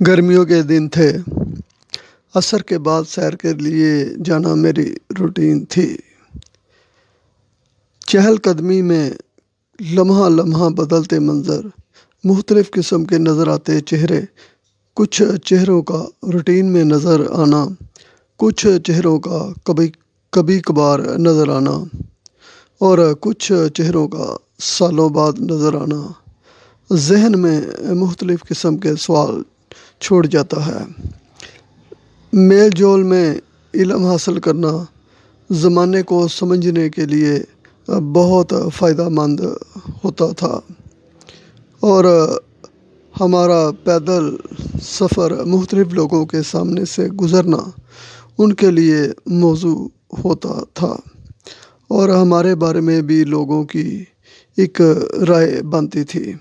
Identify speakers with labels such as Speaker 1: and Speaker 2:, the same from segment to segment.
Speaker 1: गर्मियों के दिन थे। असर के बाद सैर के लिए जाना मेरी रूटीन थी। चहलकदमी में लम्हा लम्हा बदलते मंज़र, मुख्तलिफ़ किस्म के नज़र आते चेहरे, कुछ चेहरों का रूटीन में नज़र आना, कुछ चेहरों का कभी कभार नज़र आना और कुछ चेहरों का सालों बाद नज़र आना ज़हन में मुख्तलिफ़ किस्म के सवाल छोड़ जाता है। मेल जोल में इल्म हासिल करना ज़माने को समझने के लिए बहुत फ़ायदेमंद होता था और हमारा पैदल सफ़र मुख्तलिफ़ लोगों के सामने से गुज़रना उनके लिए मौजू होता था और हमारे बारे में भी लोगों की एक राय बनती थी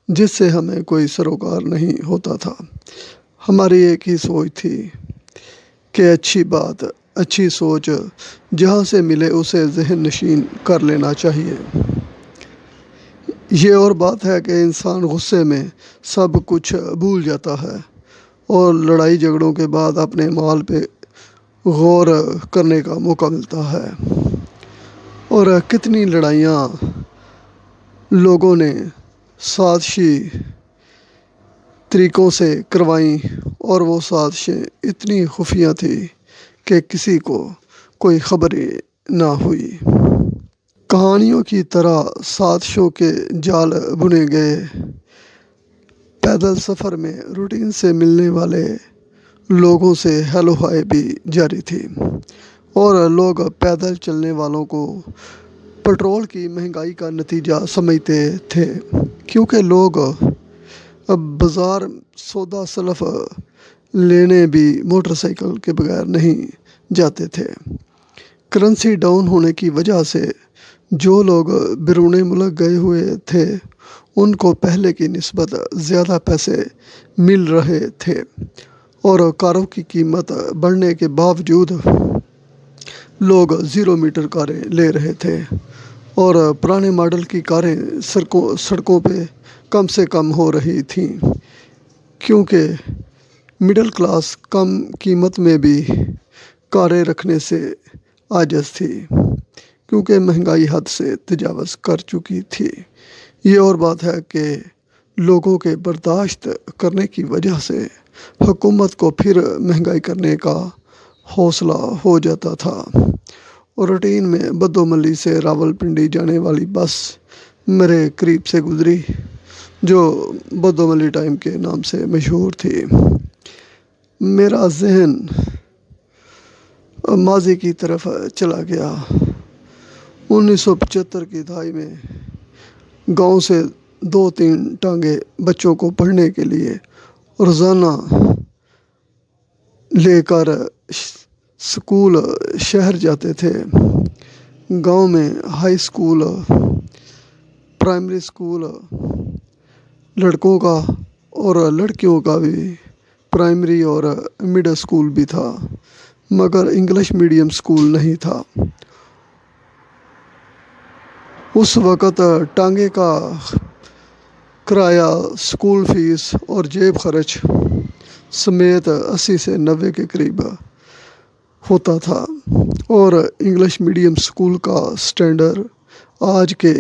Speaker 1: जिससे हमें कोई सरोकार नहीं होता था। हमारी एक ही सोच थी कि अच्छी बात, अच्छी सोच जहाँ से मिले उसे ज़हन नशीन कर लेना चाहिए। ये और बात है कि इंसान गुस्से में सब कुछ भूल जाता है और लड़ाई झगड़ों के बाद अपने माल पे गौर करने का मौका मिलता है। और कितनी लड़ाइयाँ लोगों ने साजिशी तरीक़ों से करवाईं और वो साजिशें इतनी खुफिया थी कि किसी को कोई खबर ही ना हुई। कहानियों की तरह साजिशों के जाल बुने गए। पैदल सफ़र में रूटीन से मिलने वाले लोगों से हेलो हाय भी जारी थी और लोग पैदल चलने वालों को पेट्रोल की महंगाई का नतीजा समझते थे क्योंकि लोग अब बाज़ार सौदा सलफ लेने भी मोटरसाइकिल के बगैर नहीं जाते थे। करेंसी डाउन होने की वजह से जो लोग बैरून मुल्क गए हुए थे उनको पहले की निस्बत ज़्यादा पैसे मिल रहे थे और कारों की कीमत बढ़ने के बावजूद लोग 0 मीटर कारें ले रहे थे और पुराने मॉडल की कारें सड़कों पे कम से कम हो रही थीं क्योंकि मिडिल क्लास कम कीमत में भी कारें रखने से आजिज़ थी क्योंकि महंगाई हद से तजावज़ कर चुकी थी। ये और बात है कि लोगों के बर्दाश्त करने की वजह से हुकूमत को फिर महंगाई करने का हौसला हो जाता था और रूटीन में बदोमली से रावलपिंडी जाने वाली बस मेरे करीब से गुज़री जो बदोमली टाइम के नाम से मशहूर थी। मेरा ज़हन माजी की तरफ चला गया। 1975 की दहाई में गांव से 2-3 टांगे बच्चों को पढ़ने के लिए रोज़ाना लेकर स्कूल शहर जाते थे। गांव में हाई स्कूल, प्राइमरी स्कूल लड़कों का और लड़कियों का भी प्राइमरी और मिडिल स्कूल भी था मगर इंग्लिश मीडियम स्कूल नहीं था। उस वक़्त टांगे का किराया, स्कूल फ़ीस और जेब खर्च समेत 80 से 90 के करीब होता था और इंग्लिश मीडियम स्कूल का स्टैंडर्ड आज के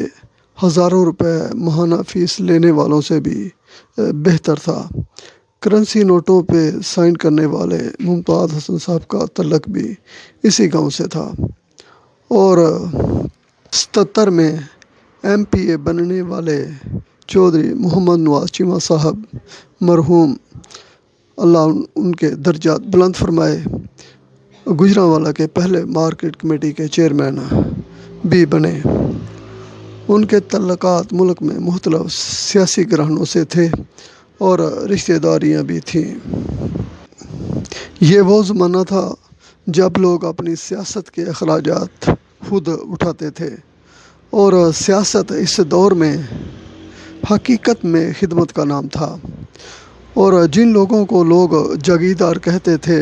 Speaker 1: हज़ारों रुपए माहाना फ़ीस लेने वालों से भी बेहतर था। करेंसी नोटों पे साइन करने वाले मुमताज़ हसन साहब का तल्लक भी इसी गांव से था और 77 में MPA बनने वाले चौधरी मोहम्मद नवाज चीमा साहब मरहूम, अल्लाह उनके दर्जात बुलंद फरमाए, गुजरांवाला के पहले मार्केट कमेटी के चेयरमैन भी बने। उनके तल्लकात मुल्क में मुख्तलिफ सियासी घरानों से थे और रिश्तेदारियां भी थीं। ये वो ज़माना था जब लोग अपनी सियासत के अखराजात खुद उठाते थे और सियासत इस दौर में हकीकत में खिदमत का नाम था और जिन लोगों को लोग जागीरदार कहते थे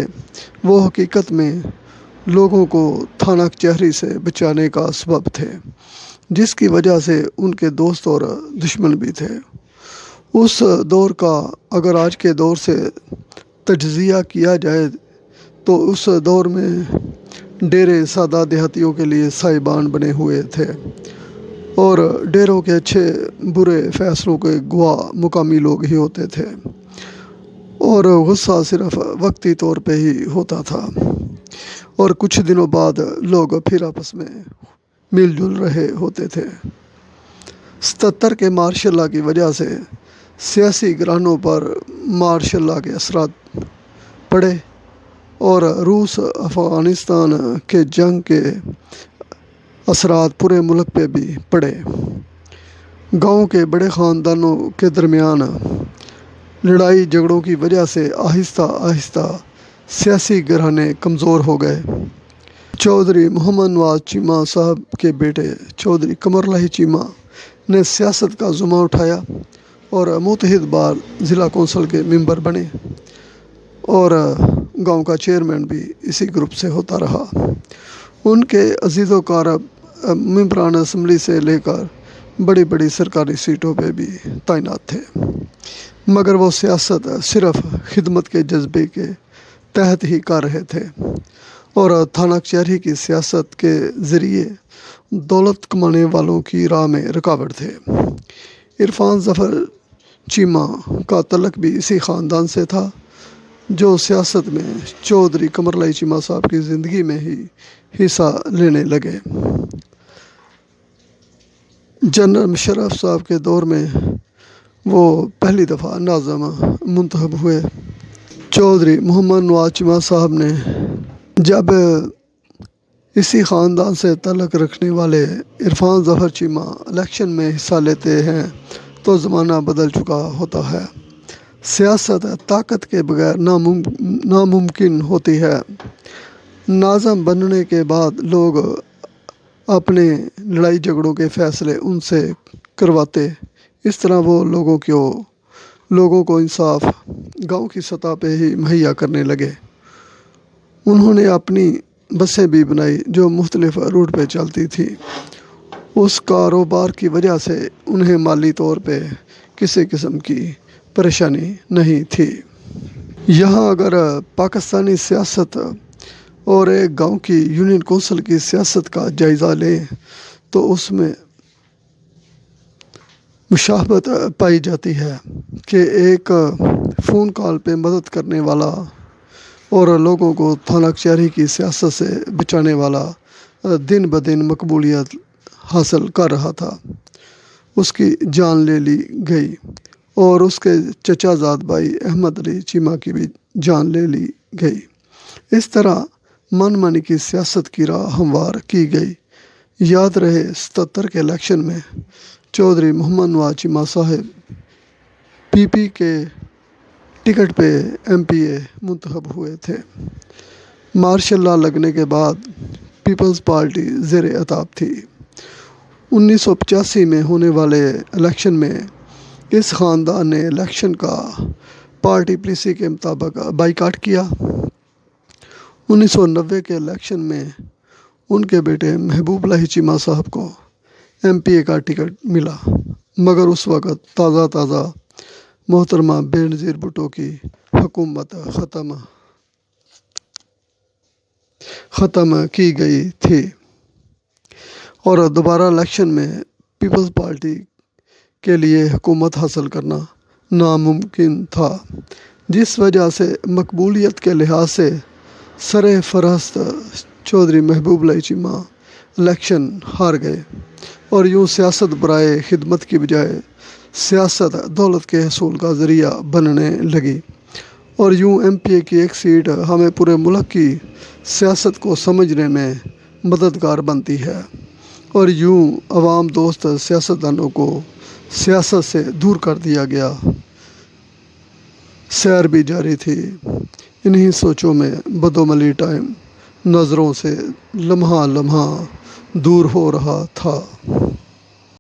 Speaker 1: वो हकीकत में लोगों को थाना कचहरी से बचाने का सबब थे जिसकी वजह से उनके दोस्त और दुश्मन भी थे। اس دور کا اگر آج کے دور سے تجزیہ کیا جائے تو اس دور میں ڈیرے سادہ دیہاتیوں کے لیے سائبان بنے ہوئے تھے، اور ڈیروں کے اچھے برے فیصلوں کے گواہ مقامی لوگ ہی ہوتے تھے، اور غصہ صرف وقتی طور پہ ہی ہوتا تھا، اور کچھ دنوں بعد لوگ پھر آپس میں مل جل رہے ہوتے تھے۔ 77 کے مارشل لا کی وجہ سے سیاسی گرہنوں پر مارشل لا کے اثرات پڑے، اور روس افغانستان کے جنگ کے اثرات پورے ملک پہ بھی پڑے۔ گاؤں کے بڑے خاندانوں کے درمیان لڑائی جھگڑوں کی وجہ سے آہستہ آہستہ سیاسی گرہنے کمزور ہو گئے۔ چودھری محمد نواز چیمہ صاحب کے بیٹے چودھری قمر الہی چیمہ نے سیاست کا زمرہ اٹھایا اور متحد بار ضلع کونسل کے ممبر بنے، اور گاؤں کا چیئرمین بھی اسی گروپ سے ہوتا رہا۔ ان کے عزیز و اقارب ممبران اسمبلی سے لے کر بڑی بڑی سرکاری سیٹوں پہ بھی تعینات تھے، مگر وہ سیاست صرف خدمت کے جذبے کے تحت ہی کر رہے تھے، اور تھانہ کچہری کی سیاست کے ذریعے دولت کمانے والوں کی راہ میں رکاوٹ تھے۔ عرفان ظفر چیمہ کا تعلق بھی اسی خاندان سے تھا جو سیاست میں چودھری قمر الہی چیمہ صاحب کی زندگی میں ہی حصہ لینے لگے۔ جنرل مشرف صاحب کے دور میں وہ پہلی دفعہ ناظم منتخب ہوئے۔ چودھری محمد نواز چیمہ صاحب نے جب اسی خاندان سے تعلق رکھنے والے عرفان ظفر چیمہ الیکشن میں حصہ لیتے ہیں تو زمانہ بدل چکا ہوتا ہے۔ سیاست طاقت کے بغیر ناممکن ہوتی ہے۔ ناظم بننے کے بعد لوگ اپنے لڑائی جھگڑوں کے فیصلے ان سے کرواتے، اس طرح وہ لوگوں کو انصاف گاؤں کی سطح پہ ہی مہیا کرنے لگے۔ انہوں نے اپنی بسیں بھی بنائی جو مختلف روٹ پہ چلتی تھی۔ اس کاروبار کی وجہ سے انہیں مالی طور پہ کسی قسم کی پریشانی نہیں تھی۔ یہاں اگر پاکستانی سیاست اور ایک گاؤں کی یونین کونسل کی سیاست کا جائزہ لیں تو اس میں مشابہت پائی جاتی ہے کہ ایک فون کال پہ مدد کرنے والا اور لوگوں کو تھانہ کچہری کی سیاست سے بچانے والا دن بدن مقبولیت حاصل کر رہا تھا، اس کی جان لے لی گئی، اور اس کے چچا زاد بھائی احمد علی چیمہ کی بھی جان لے لی گئی۔ اس طرح من مانی کی سیاست کی راہ ہموار کی گئی۔ یاد رہے 77 کے الیکشن میں چودھری محمد نواز چیمہ صاحب پی پی کے ٹکٹ پہ MP منتخب ہوئے تھے۔ مارشل لا لگنے کے بعد پیپلز پارٹی زیر اطاعت تھی۔ 1985 میں ہونے والے الیکشن میں اس خاندان نے الیکشن کا پارٹی پالیسی کے مطابق بائیکاٹ کیا۔ 1990 کے الیکشن میں ان کے بیٹے محبوب الہی چیمہ صاحب کو MP کا ٹکٹ ملا، مگر اس وقت تازہ محترمہ بے نظیر بھٹو کی حکومت ختم کی گئی تھی، اور دوبارہ الیکشن میں پیپلز پارٹی کے لیے حکومت حاصل کرنا ناممکن تھا، جس وجہ سے مقبولیت کے لحاظ سے سر فہرست چودھری محبوب الہی چیمہ الیکشن ہار گئے، اور یوں سیاست برائے خدمت کی بجائے سیاست دولت کے حصول کا ذریعہ بننے لگی، اور یوں MP کی ایک سیٹ ہمیں پورے ملک کی سیاست کو سمجھنے میں مددگار بنتی ہے، اور یوں عوام دوست سیاستدانوں کو سیاست سے دور کر دیا گیا۔ سیر بھی جاری تھی۔ انہی سوچوں میں بدعملی ٹائم نظروں سے لمحہ دور ہو رہا تھا۔